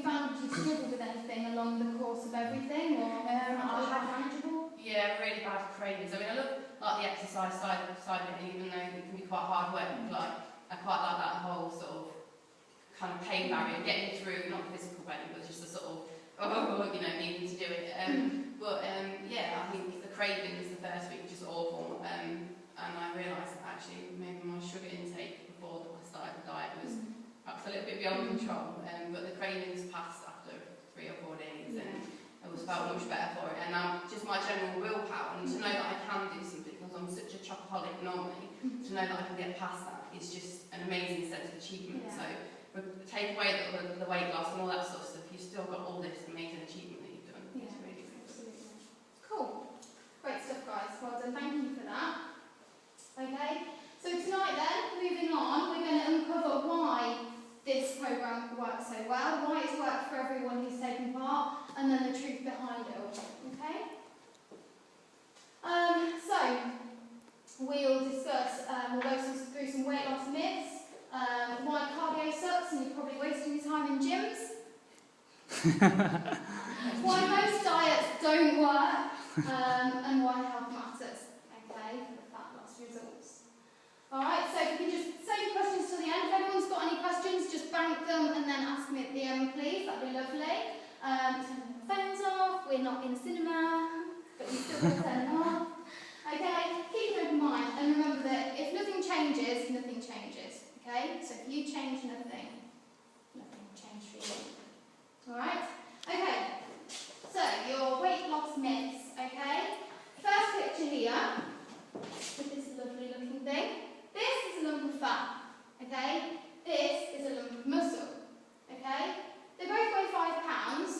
you found you struggled with anything along the course of everything, or I had manageable? Yeah, really bad cravings. I mean, I love like the exercise side of it, even though it can be quite hard work. Like, I quite like that whole sort of kind of pain barrier, getting through, not physical pain, but just the sort of, needing to do it. Yeah, I think the craving is the first week just awful. And I realised that actually maybe my sugar intake before I started the diet was perhaps a little bit beyond control. But the cravings passed after 3 or 4 days, and I was felt much better for it. And just my general willpower, and to know that I can do something, because I'm such a chocoholic normally, to know that I can get past that is just an amazing sense of achievement. So take away the weight loss and all that sort of stuff, you've still got all this amazing achievement that you've done. It's really good. Absolutely. Cool. Great stuff, guys. Well done. Thank you for that. Okay, so tonight then, moving on, we're going to uncover why this programme works so well, why it's worked for everyone who's taken part, and then the truth behind it all. Okay? So, we'll discuss, we'll go through some weight loss myths, why cardio sucks and you're probably wasting your time in gyms, why most diets don't work, and why health matters, okay, for the fat loss results. Alright, so if you can just save your questions till the end. If anyone's got any questions, just bank them and then ask me at the end, please. That'd be lovely. Turn the phones off. We're not in a cinema, but you still got to turn them off. Okay, keep an open mind, and remember that if nothing changes, nothing changes. Okay, so if you change nothing, nothing will change for you. Alright? Okay, so your weight loss myths, okay? First picture here, with this lovely looking thing. This is a lump of fat, okay? This is a lump of muscle, okay? They both weigh 5 pounds,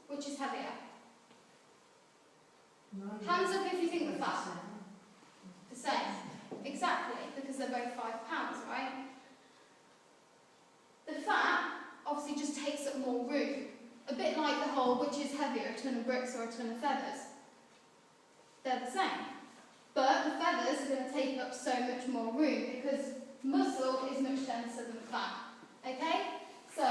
which is heavier. Hands up if you think the fat. The same. Exactly, because they're both 5 pounds, right? The fat obviously just takes up more room. A bit like the whole which is heavier, a ton of bricks or a ton of feathers. They're the same. But the feathers are going to take up so much more room because muscle is much denser than fat. Okay? So,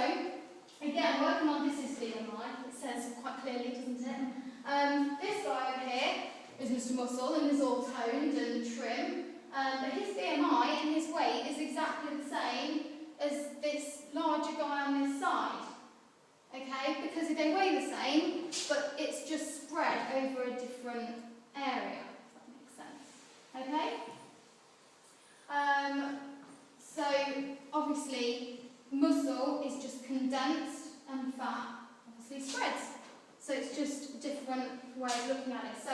again, working on this is BMI. It says quite clearly, doesn't it? This guy over here is Mr. Muscle and is all toned and trim. But his BMI and his weight is exactly the same as this larger guy on this side. Okay? Because they weigh the same, but it's just spread over a different area. Okay? So, obviously, muscle is just condensed and fat obviously spreads. So it's just a different way of looking at it. So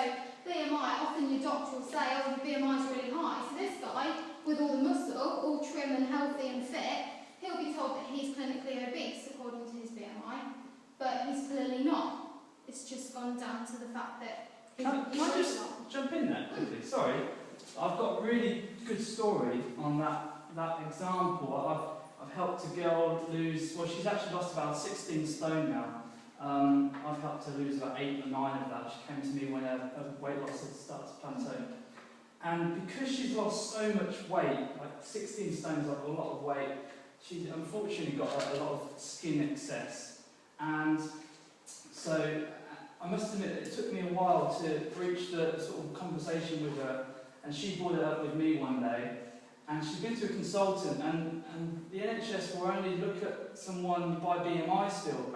BMI, often your doctor will say, oh, your BMI is really high. So this guy, with all the muscle, all trim and healthy and fit, he'll be told that he's clinically obese according to his BMI. But he's clearly not. It's just gone down to the fact that Can I just jump in there quickly? Sorry. I've got a really good story on that example. I've helped a girl lose, well, she's actually lost about 16 stone now. I've helped her lose about 8 or 9 of that. She came to me when her weight loss had started to plateau. And because she's lost so much weight, like 16 stone is like a lot of weight, she's unfortunately got a lot of skin excess. And so I must admit, it took me a while to breach the sort of conversation with her. And she brought it up with me one day, and she's been to a consultant, and the NHS will only look at someone by BMI still.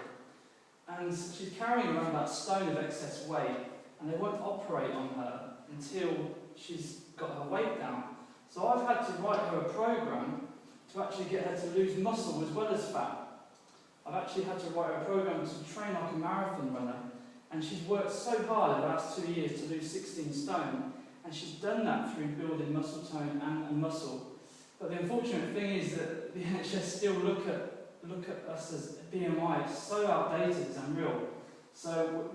And she's carrying around that stone of excess weight, and they won't operate on her until she's got her weight down. So I've had to write her a programme to actually get her to lose muscle as well as fat. I've actually had to write her a programme to train like a marathon runner, and she's worked so hard the last 2 years to lose 16 stone. And she's done that through building muscle tone and muscle. But the unfortunate thing is that the NHS still look at us as BMI. It's so outdated, it's unreal. So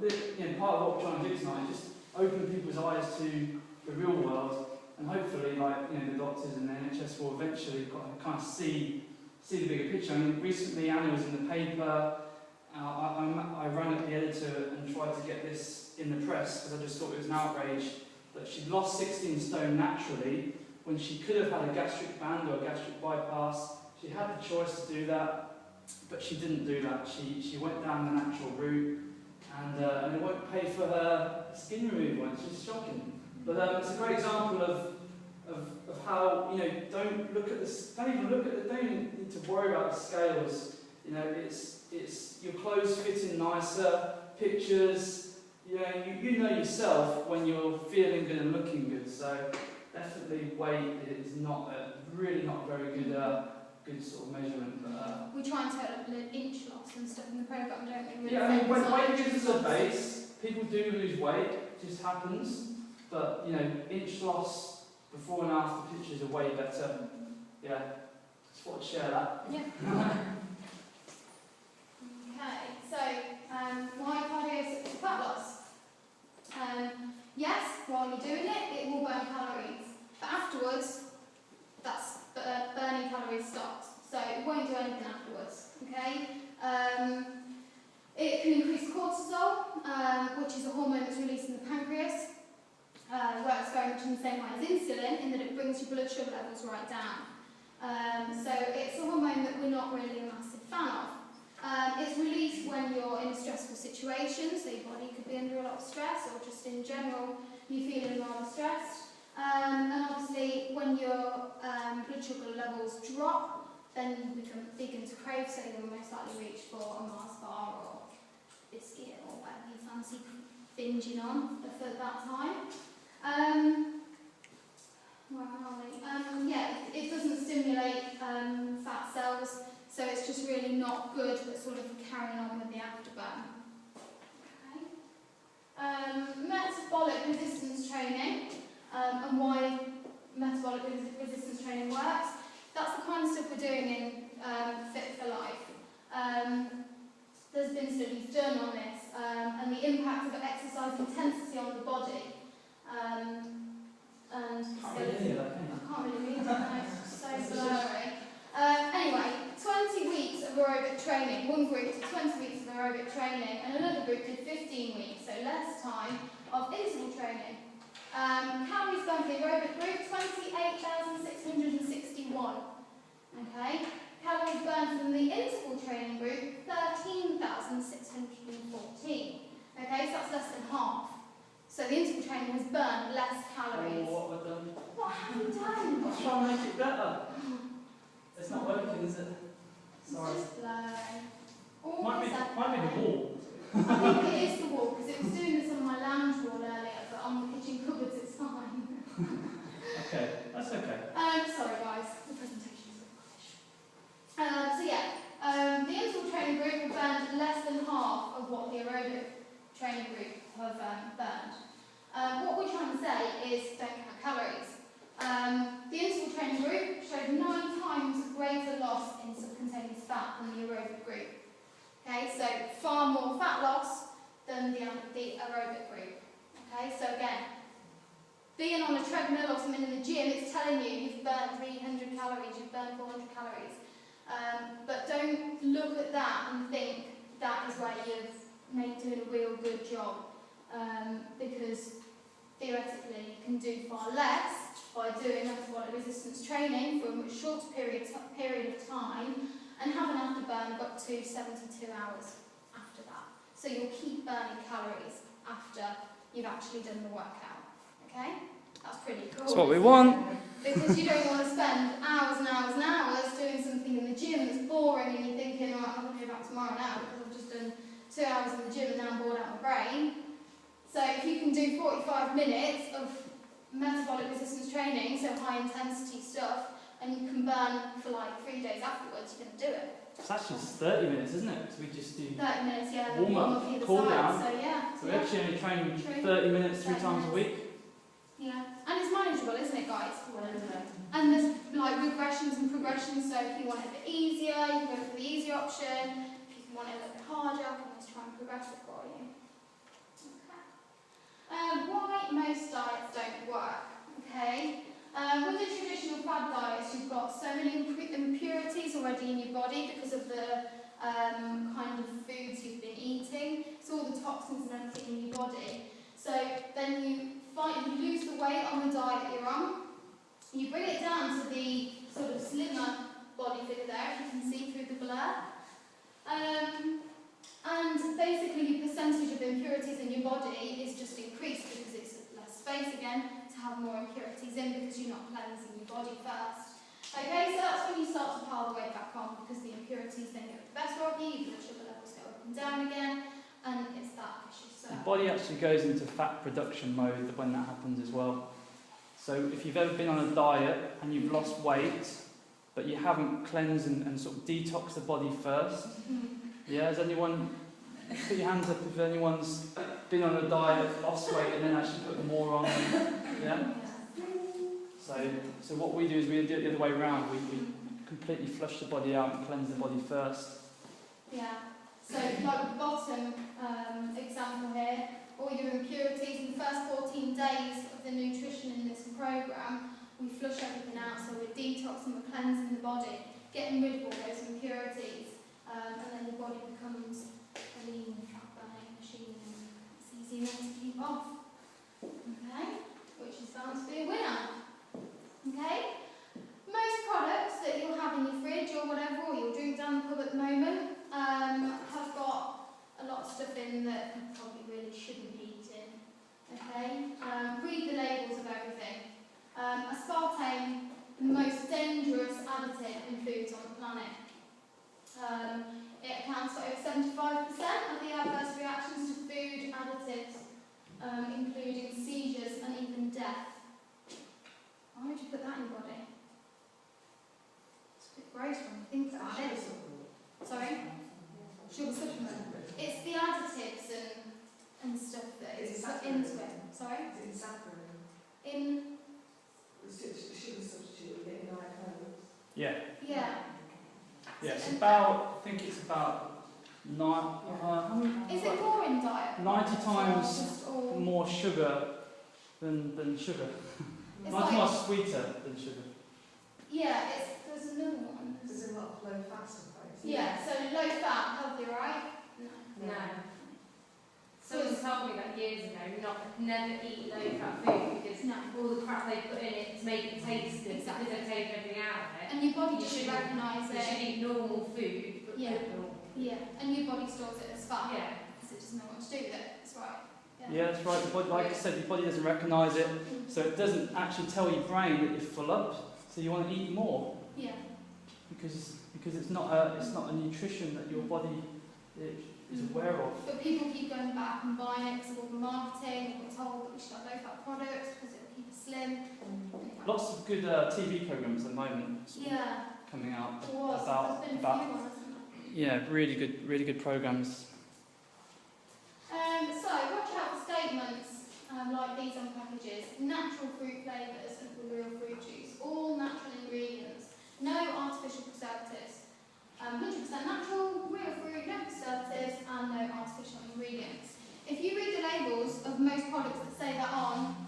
part of what we're trying to do tonight is just open people's eyes to the real world, and hopefully, the doctors and the NHS will eventually kind of see the bigger picture. I mean, recently Anna was in the paper. I ran up the editor and tried to get this in the press because I just thought it was an outrage that she'd lost 16 stone naturally when she could have had a gastric band or a gastric bypass. She had the choice to do that, but she didn't do that. She went down the natural route, and it won't pay for her skin removal. It's just shocking. But it's a great example of how, you know, don't don't need to worry about the scales. You know, it's your clothes fitting nicer, pictures. You know, you know yourself when you're feeling good and looking good. So definitely weight is really not a very good sort of measurement. But, we try and take up inch loss and stuff in the programme, don't we? Really yeah, I mean, focus on weight inch gives us a loss. base. People do lose weight, it just happens. But, you know, inch loss before and after pictures are way better. Yeah, just want to share that. Yeah. Okay, so why cardio for fat loss? Yes, while you're doing it, it will burn calories. But afterwards, that's burning calories stops. So it won't do anything afterwards. Okay. It can increase cortisol, which is a hormone that's released in the pancreas. Works very much in the same way as insulin, in that it brings your blood sugar levels right down. So it's a hormone that we're not really a massive fan of. It's released when you're in a stressful situation, so your body could be under a lot of stress, or just in general you're feeling rather stressed. And obviously when your blood sugar levels drop, then you begin to crave, so you'll most likely reach for a Mars bar or biscuit or whatever you fancy binging on for that time. Where are we? Yeah, it doesn't stimulate fat cells, so it's just really not good at sort of carrying on with the afterburn. Okay. Metabolic resistance training, and why metabolic resistance training works. That's the kind of stuff we're doing in Fit4Life. There's been studies done on this, and the impact of exercise intensity on the body. And Can't read any of that, can you? I can't really read it, no, it's so blurry. Anyway, 20 weeks of aerobic training. One group did 20 weeks of aerobic training, and another group did 15 weeks, so less time of interval training. Calories burned for the aerobic group, 28,661. Okay. Calories burned from the interval training group, 13,614. Okay, so that's less than half. So the interval training has burned less calories. Oh, what have I done? What have you done? Let's try and make it better. It's not working, is it? Sorry. It's just blurry. Might be the wall. I think it is the wall, because it was doing this on my lounge wall earlier, but on the kitchen cupboards it's fine. Okay, that's okay. Sorry guys, the presentation is rubbish. So yeah, the interval training group have burned less than half of what the aerobic training group have burned. What we're trying to say is don't count calories. The interval training group showed 9 times greater loss in subcutaneous fat than the aerobic group. Okay, so far more fat loss than the aerobic group. Okay, so again, being on a treadmill or something in the gym, it's telling you you've burned 300 calories, you've burned 400 calories. But don't look at that and think that is where you're doing a real good job. Because theoretically you can do far less by doing metabolic resistance training for a much shorter period of time and have an afterburn of up to 72 hours after that. So you'll keep burning calories after you've actually done the workout. Okay? That's pretty cool. That's what we want. Because you don't want to spend hours and hours and hours doing something in the gym that's boring and you're thinking, right, I'm going to go back tomorrow now because I've just done 2 hours in the gym and now I'm bored out of my brain. So if you can do 45 minutes of metabolic resistance training, so high intensity stuff, and you can burn for like 3 days afterwards, you can do it. It's actually 30 minutes, isn't it? So we just do 30 minutes, yeah. warm up, either cool side, down. So yeah. So we actually only train 30 minutes 3 times a week. Yeah, and it's manageable, isn't it, guys? And there's like regressions and progressions, so if you want it a bit easier, you can go for the easier option. If you want it a little bit harder, I can always try and progress it for you. Okay. Why most diets don't work? Okay. With the traditional fad diets, you've got so many impurities already in your body because of the kind of foods you've been eating. So all the toxins and everything in your body. So then you lose the weight on the diet you're on. You bring it down to the sort of slimmer body figure there, if you can see through the blur. impurities in your body is just increased because it's less space again to have more impurities in because you're not cleansing your body first. Okay, so that's when you start to pile the weight back on because the impurities then get the better of you, your blood sugar levels go up and down again, and it's that vicious circle. The body actually goes into fat production mode when that happens as well. So if you've ever been on a diet and you've lost weight, but you haven't cleansed and sort of detoxed the body first, yeah, has anyone, put your hands up if anyone's been on a diet, lost weight, and then actually put more on, yeah? So what we do is we do it the other way around. We completely flush the body out and cleanse the body first. Yeah. So like the bottom example here, all your impurities in the first 14 days of the nutrition in this program, we flush everything out. So we're detoxing, we're cleansing the body, getting rid of all those impurities, and then your body becomes a lean, fat-burning machine. It's easy enough to keep off. Okay, which is bound to be a winner. Okay? Most products that you'll have in your fridge or whatever, or you'll drink down the pub at the moment, have got a lot of stuff in that you probably really shouldn't be eating. Okay? Read the labels of everything. Aspartame, the most dangerous additive in foods on the planet. It accounts for over 75% of the adverse reactions to food additives, including seizures and even death. Why would you put that in your body? It's a bit gross when you think about it. Sorry? Sugar supplement. It's the additives and stuff that is put into it. Sorry? Is it saccharin? In... Sugar substitute we get in our clothes? Yeah. Yeah. Yeah, it's about, I think it's about Is it more in diet? 90 times Just all... more sugar than sugar. It's 90 like, times sweeter than sugar. yeah, there's another one. There's a lot of low fat stuff. Yeah, so low fat, healthy, right? No. No. Someone told me that years ago, never eat low-fat food because all the crap they put in it to make it taste good, because they take everything out of it. And your body You doesn't should- recognise You it. should eat normal food, but Yeah. cook normal. Yeah, and your body stores it as fat. Yeah. Because it doesn't know what to do with it. That's right. Yeah, that's right. The body, like I said, your body doesn't recognise it, so it doesn't actually tell your brain that you're full up. So you want to eat more Yeah. because it's not a nutrition that your body is aware of. But people keep going back and buying it because of all the marketing. We're told that we should have low-fat products because it will keep us slim. Lots of good TV programs at the moment Yeah. coming out There was. about There's been a few ones, hasn't there? yeah, really good programs. So watch out for statements like these on packages. Natural fruit flavours and real fruit juice. All natural ingredients. No artificial preservatives. 100% natural, real fruit, no preservatives, and no artificial ingredients. If you read the labels of most products that say that on,